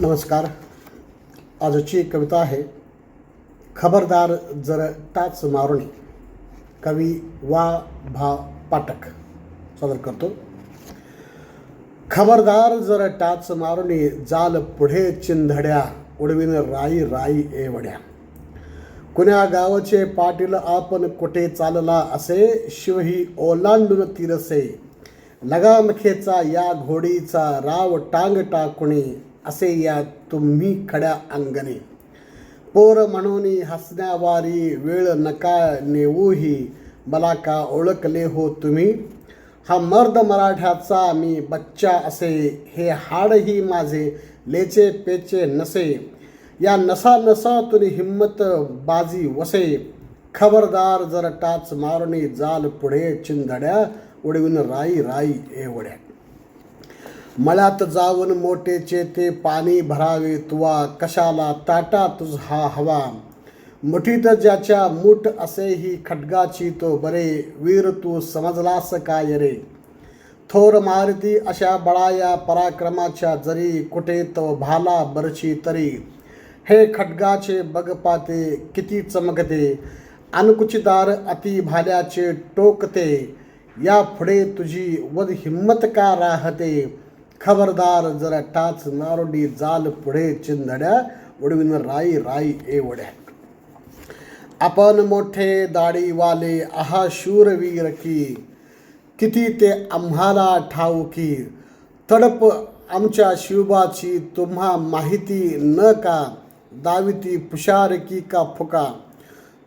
नमस्कार. आजची कविता आहे खबरदार जर टाच मारुनी. कवी वा भा पाठक सादर करतो. खबरदार जर टाच मारुनी जाल पुढे चिंधड्या उडविन राई राई एवढ्या. कुण्या गावचे पाटील आपण कुठे चालला असे शिवही ओलांडून तिरसे. लगामखेचा या घोडीचा राव टांग टाकुणी असे या तुम्ही खड्या अंगणे. पोर म्हणून हसण्यावारी वेळ नका नेऊही मला का ओळखले हो तुम्ही. हा मर्द मराठ्याचा मी बच्चा असे हे हाडही माझे लेचे पेचे नसे. या नसा नसातून हिम्मत बाजी वसे. खबरदार जर टाच मारुनी जाल पुढे चिंधड्या उडविन राई राई एवढ्या. मळ्यात जाऊन मोठेचे ते पाणी भरावे तुवा कशाला ताटा तुझा हवा. मुठीत ज्याच्या मूठ असेही खड्गाची तो बरे वीर तू समजलास काय रे. थोर मारुती अशा बळाया पराक्रमाच्या जरी कुठे तो भाला बरची तरी. हे खड्गाचे बग पाते किती चमकते अनुकुचिदार अति भाल्याचे टोकते. या पुढे तुझी वद हिम्मत का राहते. खबरदार जरा टाच मारुनी जाल पुढे चिंधड्या उडविन राई राई एवढ्या. आपण मोठे दाढीवाले आहा शूरवीर की किती ते आम्हाला ठाऊकी. तडप आमच्या शिवबाची तुम्हा माहिती न का. दाविती पुशारकी का फुका.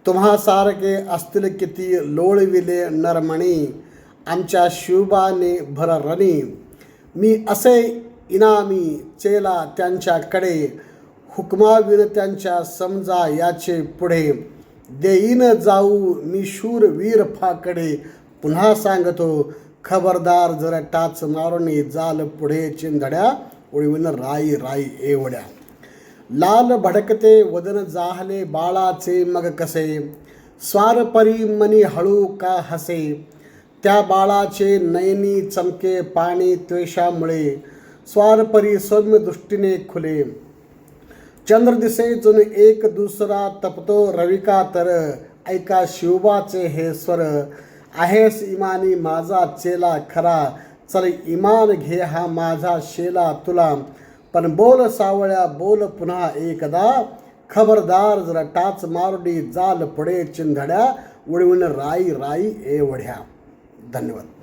तुम्हा सारखे असतील किती लोळविले नरमणी आमच्या शिवबाने भररणी. मी असे इनामी चेला त्यांच्याकडे हुकमाविन त्यांच्या समजा याचे पुढे. देईन जाऊ मी शूर वीर फाकडे पुन्हा सांगतो. खबरदार जरा टाच मारुनी जाल पुढे चिंधड्या उडविन राई राई एवढ्या. लाल भडकते वदन जाहले बाळाचे मग कसे. स्वारपरी मनी हळू का हसे. त्या बाळाचे नयनी चमके पाणी त्वेषामुळे स्वारपरी सौम्य दृष्टीने खुले. चंद्र दिसे जुन एक दुसरा तपतो रविका तर ऐका शिवबाचे हे स्वर. आहेस इमानी माझा चेला खरा चल इमान घे हा माझा शेला तुला. पण बोल सावळ्या बोल पुन्हा एकदा. खबरदार जरा टाच मारुनी जाल पुढे चिंधड्या उडविन राई राई एवढ्या. धन्यवाद.